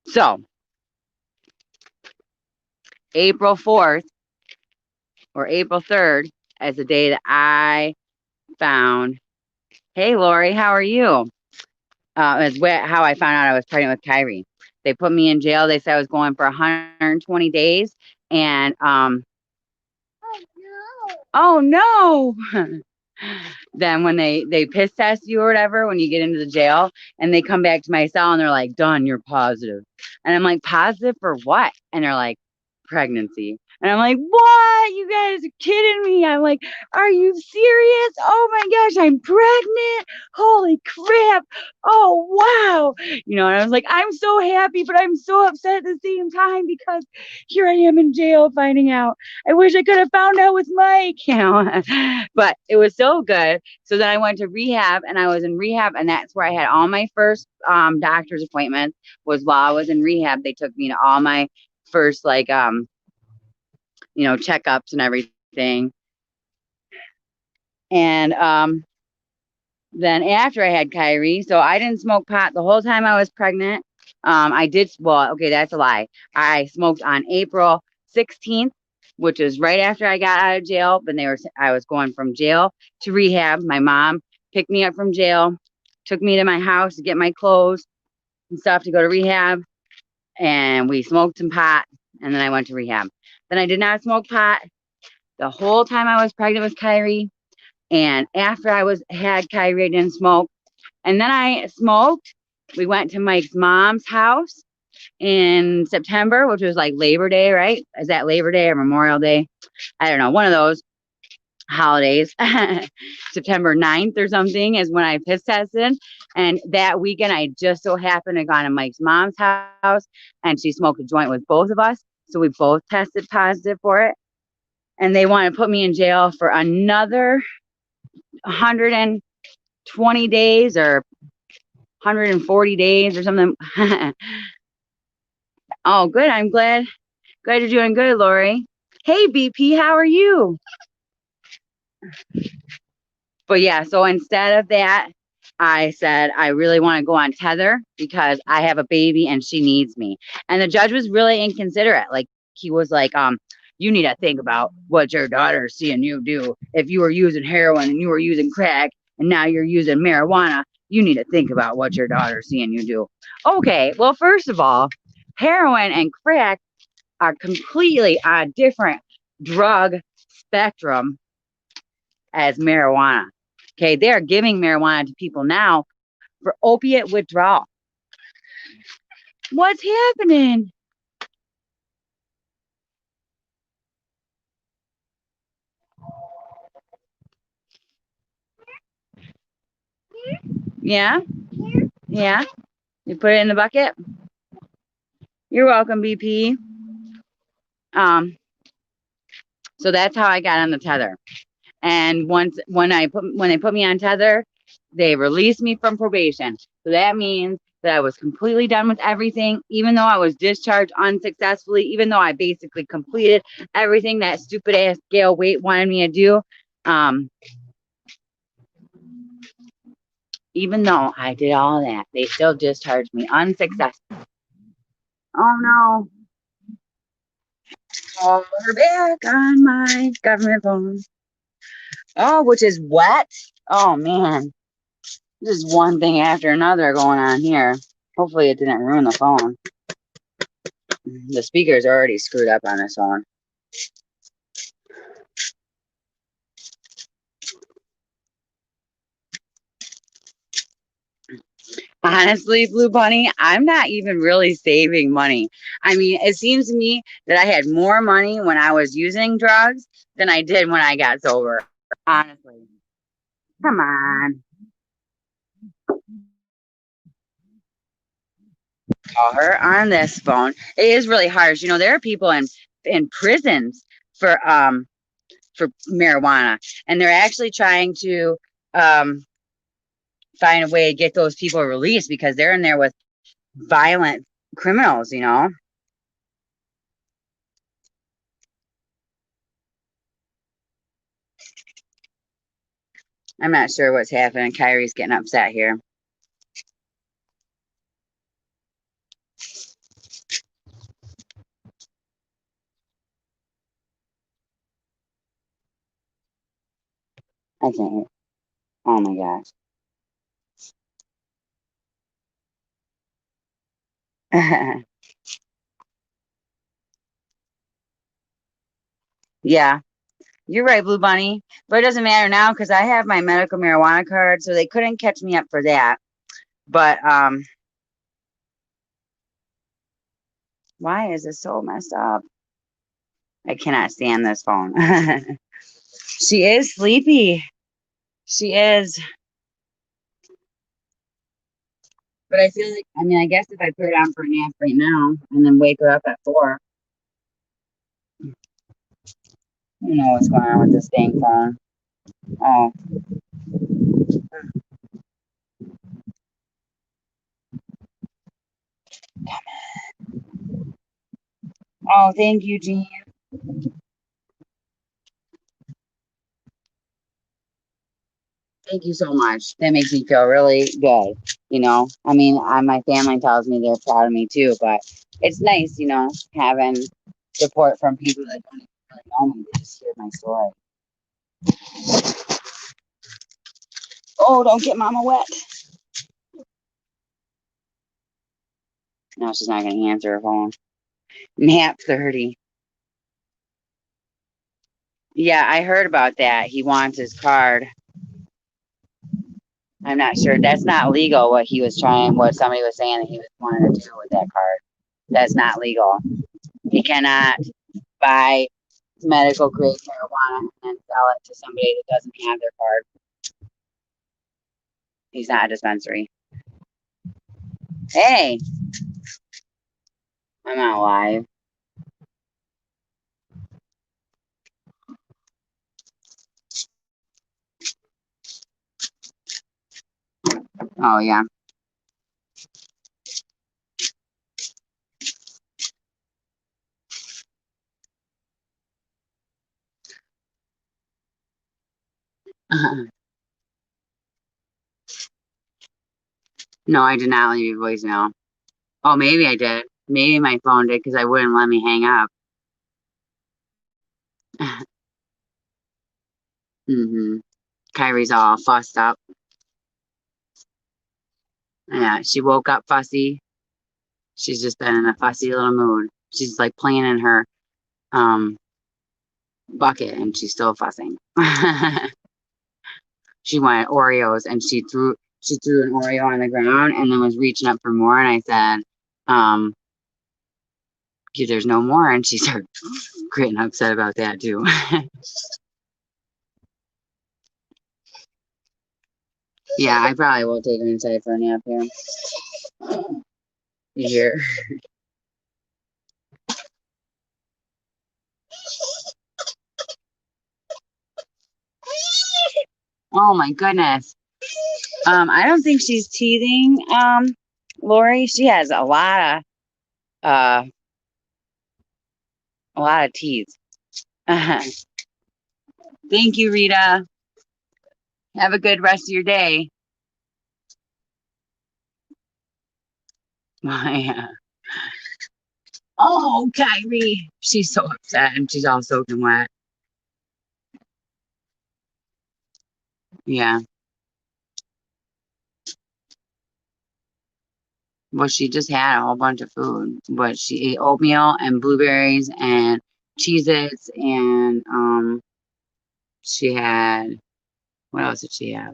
S1: So April 4th or April 3rd as the day that I found, hey Lori, how are you? Is how I found out I was pregnant with Kyrie. They put me in jail. They said I was going for 120 days. And
S2: Oh no.
S1: oh no. Then when they piss test you or whatever, when you get into the jail and they come back to my cell and they're like, done, you're positive. And I'm like, positive for what? And they're like, pregnancy. And I'm like, what? You guys are kidding me. I'm like, are you serious? Oh my gosh, I'm pregnant. Holy crap. Oh, wow. And I was like, I'm so happy, but I'm so upset at the same time because here I am in jail finding out. I wish I could have found out with Mike, but it was so good. So then I went to rehab and I was in rehab and that's where I had all my first doctor's appointments was while I was in rehab. They took me to all my first checkups and everything. And then after I had Kyrie, so I didn't smoke pot the whole time I was pregnant. I did, well, okay, that's a lie. I smoked on April 16th, which is right after I got out of jail. But I was going from jail to rehab. My mom picked me up from jail, took me to my house to get my clothes and stuff to go to rehab. And we smoked some pot. And then I went to rehab. Then I did not smoke pot the whole time I was pregnant with Kyrie. And after had Kyrie, I didn't smoke. And then I smoked. We went to Mike's mom's house in September, which was like Labor Day, right? Is that Labor Day or Memorial Day? I don't know. One of those holidays. September 9th or something is when I piss tested. And that weekend, I just so happened to go to Mike's mom's house and she smoked a joint with both of us. So we both tested positive for it. And they want to put me in jail for another 120 days or 140 days or something. Oh, good. I'm glad you're doing good, Lori. Hey, BP, how are you? But yeah, so instead of that, I said, I really want to go on Tether because I have a baby and she needs me. And the judge was really inconsiderate. Like, he was like, you need to think about what your daughter's seeing you do. If you were using heroin and you were using crack and now you're using marijuana, you need to think about what your daughter's seeing you do. Okay, well, first of all, heroin and crack are completely on a different drug spectrum as marijuana. Okay, they're giving marijuana to people now for opiate withdrawal. What's happening? Yeah? Yeah? You put it in the bucket? You're welcome, BP. So that's how I got on the Tether. And when they put me on Tether, they released me from probation. So that means that I was completely done with everything, even though I was discharged unsuccessfully, even though I basically completed everything that stupid ass Gail Waite wanted me to do. Even though I did all that, they still discharged me unsuccessfully. Oh no. Oh, we're back on my government phone. Oh, which is wet. Oh man. This is one thing after another going on here. Hopefully it didn't ruin the phone. The speaker's already screwed up on this phone. Honestly, Blue Bunny, I'm not even really saving money. I mean, it seems to me that I had more money when I was using drugs than I did when I got sober. Honestly. Come on. Call her on this phone. It is really harsh. You know, there are people in prisons for marijuana, and they're actually trying to um find a way to get those people released because they're in there with violent criminals, you know. I'm not sure what's happening. Kyrie's getting upset here. I can't hear. Oh my gosh. Yeah, you're right, Blue Bunny. But it doesn't matter now because I have my medical marijuana card, so they couldn't catch me up for that. But why is this so messed up? I cannot stand this phone. She is sleepy. She is. But I feel like, I mean, I guess if I put it on for a nap right now and then wake her up at 4, I don't know what's going on with this dang phone. Oh, oh, thank you, Jean. Thank you so much. That makes me feel really good. You know, I mean, my family tells me they're proud of me too, but it's nice, you know, having support from people that don't even really know me. They just hear my story. Oh, don't get mama wet. No, she's not going to answer her phone. Nap 30. Yeah, I heard about that. He wants his card. I'm not sure. That's not legal. What somebody was saying that he was wanting to do with that card. That's not legal. You cannot buy medical grade marijuana and then sell it to somebody that doesn't have their card. He's not a dispensary. Hey, I'm not live. Oh yeah. No, I did not leave you a voicemail. Oh, maybe I did. Maybe my phone did because I wouldn't let me hang up. Kyrie's all fussed up. Yeah, she woke up fussy. She's just been in a fussy little mood. She's like playing in her um bucket and she's still fussing. She wanted Oreos and she threw an Oreo on the ground and then was reaching up for more and I said, "Yeah, there's no more," and she started getting upset about that too. Yeah, I probably will take her inside for a nap here. Here. Oh my goodness. I don't think she's teething, Lori. She has uh a lot of teeth. Thank you, Rita. Have a good rest of your day. Yeah. Oh, Kyrie. She's so upset and she's all soaking wet. Yeah. Well, she just had a whole bunch of food, but she ate oatmeal and blueberries and Cheez-Its and she had what else did she have?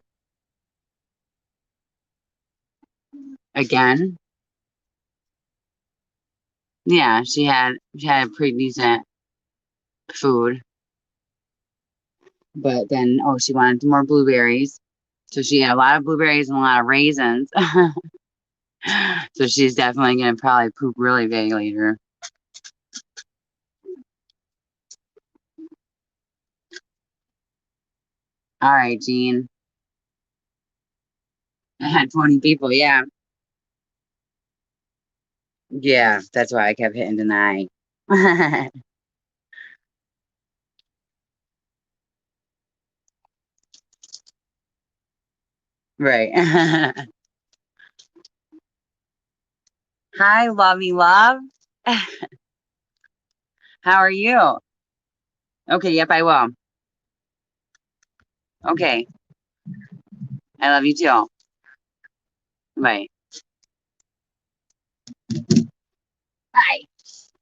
S1: again. Yeah, she had a pretty decent food, but then she wanted more blueberries, so she had a lot of blueberries and a lot of raisins. So she's definitely gonna probably poop really big later. All right, Jean. I had 20 people. Yeah, yeah. That's why I kept hitting deny. Right. Hi, lovey love. How are you? Okay, yep, I will. Okay, I love you too. Bye. Bye.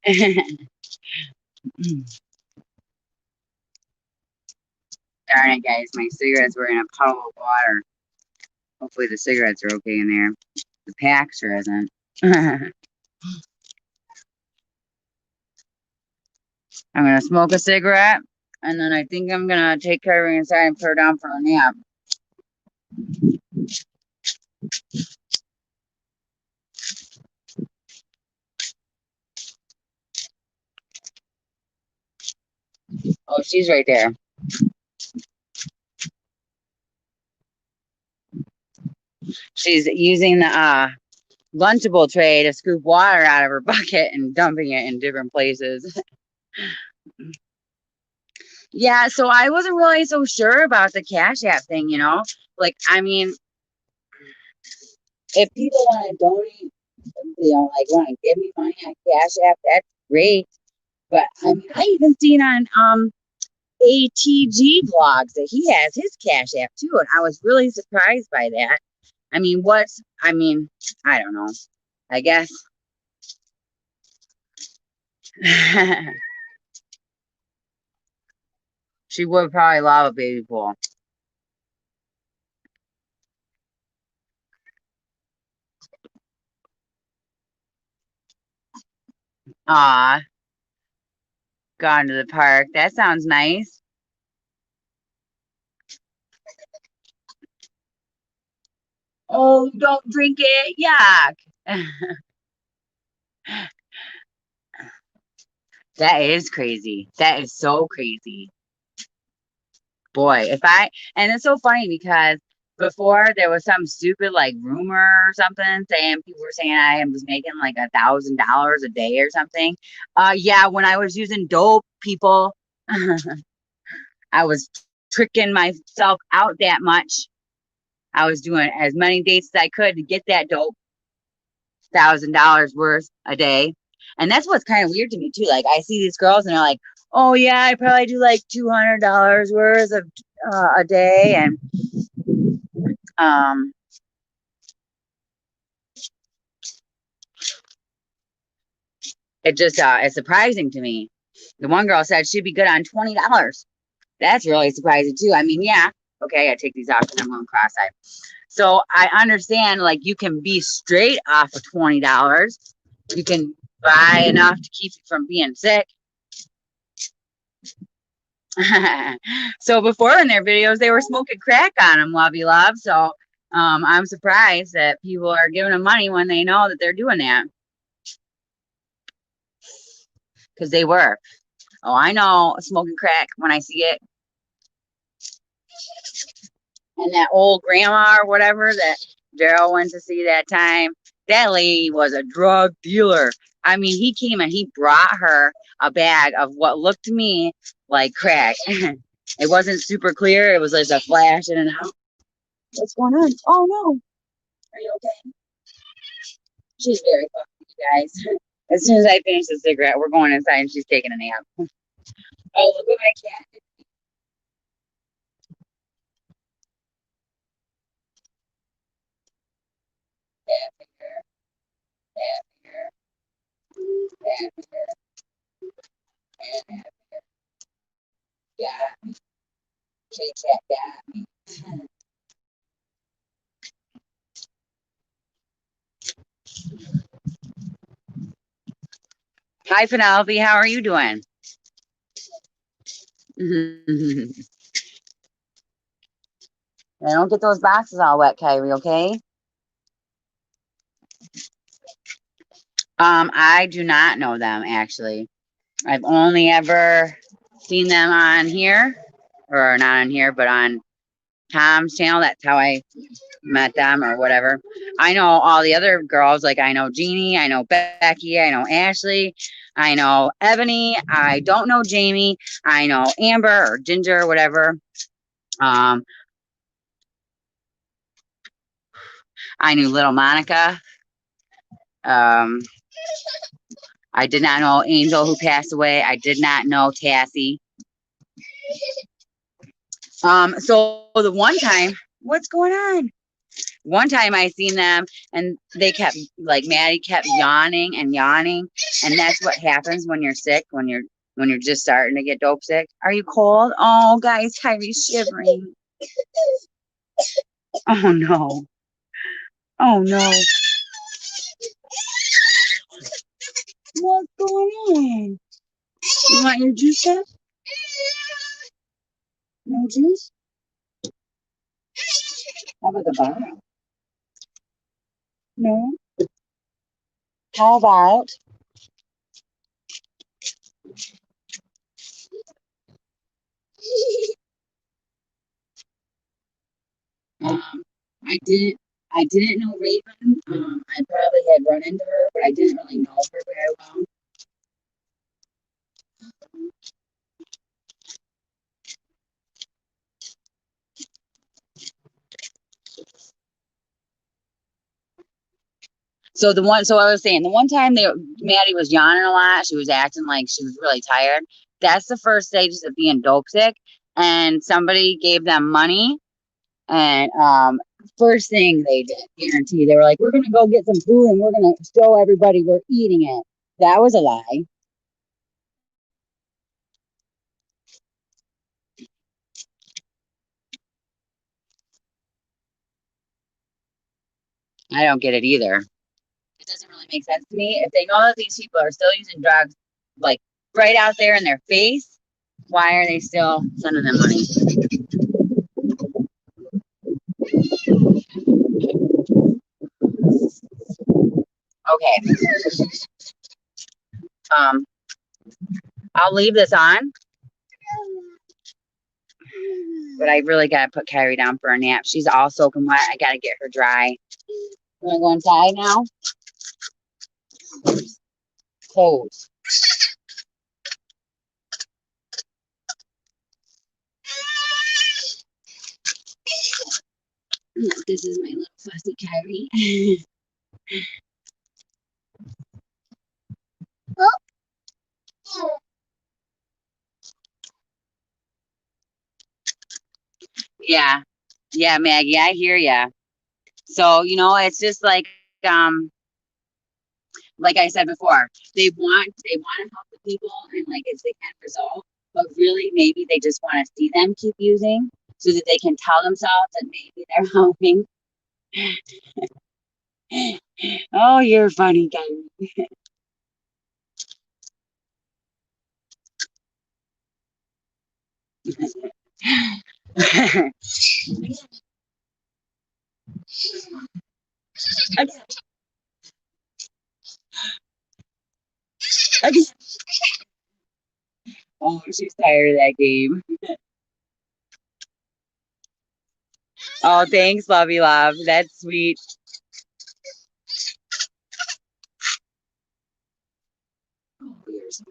S1: Darn it, guys. My cigarettes were in a puddle of water. Hopefully the cigarettes are okay in there. The pack sure isn't. I'm gonna smoke a cigarette, and then I think I'm gonna take Kyrie inside and put her down for a nap. Oh, she's right there. She's using the Lunchable tray to scoop water out of her bucket and dumping it in different places. Yeah, so I wasn't really so sure about the Cash App thing, you know? Like, I mean, if people want to donate, like want to give me money on Cash App, that's great. But I mean, I even seen on ATG vlogs that he has his Cash App too, and I was really surprised by that. I mean, I don't know. I guess. She would probably love a baby pool. Aw, gone to the park. That sounds nice. Oh, don't drink it. Yuck. That is crazy. That is so crazy. Boy, and it's so funny because before there was some stupid like rumor or something saying people were saying I was making like $1,000 a day or something. Yeah, when I was using dope, people, I was tricking myself out that much. I was doing as many dates as I could to get that dope, $1,000 worth a day. And that's what's kind of weird to me too. Like I see these girls and they're like, "Oh yeah, I probably do like $200 worth of a day," and um, it just it's surprising to me. The one girl said she'd be good on $20. That's really surprising too. I mean, yeah, okay, I take these off and I'm going cross-eyed. So I understand like you can be straight off of $20. You can buy enough to keep you from being sick. So before in their videos, they were smoking crack on them, lovey love. So I'm surprised that people are giving them money when they know that they're doing that. Because they were. Oh, I know smoking crack when I see it. And that old grandma or whatever that Daryl went to see that time, that lady was a drug dealer. I mean, he came and he brought her a bag of what looked to me like crack. It wasn't super clear. It was like a flash in and out. What's going on? Oh no. Are you okay? She's very fucking, you guys. As soon as I finish the cigarette, we're going inside and she's taking a nap. Oh, look at my cat. Cat here, cat here, cat here, cat here. Got me. Kitty cat got me. Hi, Penelope. How are you doing? Don't get those boxes all wet, Kyrie, okay? I do not know them, actually. I've only ever seen them on here, or not on here, but on Tom's channel. That's how I met them or whatever. I know all the other girls, like I know Jeannie, I know Becky, I know Ashley, I know Ebony, I don't know Jamie, I know Amber or Ginger or whatever. I knew little Monica. I did not know Angel, who passed away. I did not know Tassie. So the one time, what's going on? One time I seen them and they kept, like, Maddie kept yawning and yawning, and that's what happens when you're sick, when you're just starting to get dope sick. Are you cold? Oh, guys, Kyrie's shivering. Oh no. Oh no. What's going on? You want your juice up? No juice? How about the bottle? No. How about um, I didn't know Raven. I probably had run into her, but I didn't really know her very well. So I was saying, the one time Maddie was yawning a lot, she was acting like she was really tired. That's the first stages of being dope sick. And somebody gave them money, and first thing they did, guarantee, they were like, "We're gonna go get some food and we're gonna show everybody we're eating it." That was a lie. I don't get it either. It doesn't really make sense to me. If they know that these people are still using drugs, like right out there in their face, why are they still sending them money? Okay. Um, I'll leave this on, but I really gotta put Kyrie down for a nap. She's all soaking wet. I gotta get her dry. You wanna go inside now? Close. This is my little fussy Kyrie. Yeah. Yeah, Maggie, I hear ya. So, it's just like I said before, they want to help the people and like as they can resolve, but really maybe they just want to see them keep using so that they can tell themselves that maybe they're helping. Oh, you're funny, Kyrie. Oh, she's tired of that game. Oh, thanks, lovey love. That's sweet. Oh, you're so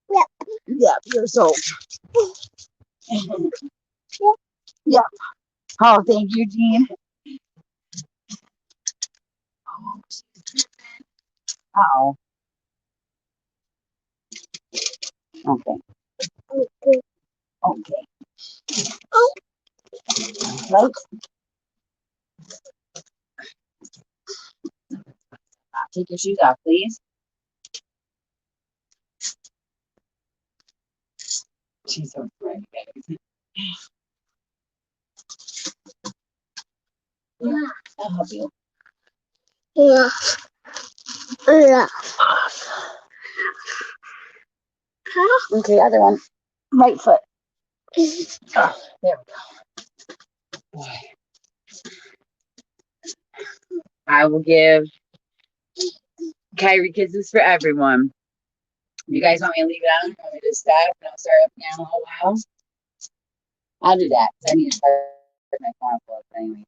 S1: wet. Yep, you're so. Yep. Oh, thank you, Jean. Oh, okay. Okay. Right? Take your shoes off, please. She's so pretty. Yeah, I'll help you. Yeah. Yeah.
S2: Huh?
S1: Okay, other one. Right foot. Oh, there we go. I will give Kyrie kisses for everyone. You guys want me to leave it on? Want me to stop and I'll start up again in a little while? I'll do that. I need to start my phone up anyway.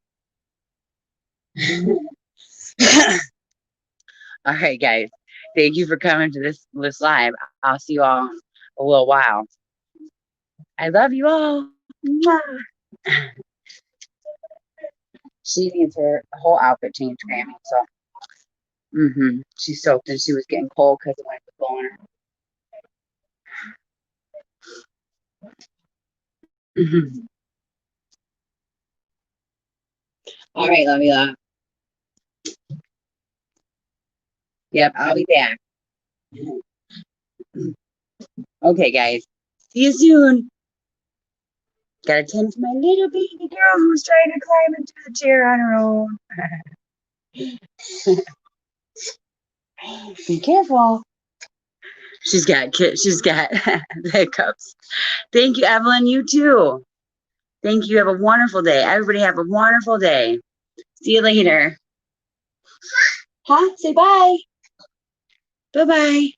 S1: All right, guys. Thank you for coming to this live. I'll see you all in a little while. I love you all. Mwah. She needs her whole outfit changed, Grammy. So, she's soaked and she was getting cold because it went blowing her. All right, love you, love. Yep, I'll be back. Okay, guys. See you soon. Gotta tend to my little baby girl who's trying to climb into the chair on her own. Be careful. She's got the hiccups. Thank you, Evelyn. You too. Thank you. Have a wonderful day. Everybody have a wonderful day. See you later. Huh? Say bye. Bye-bye.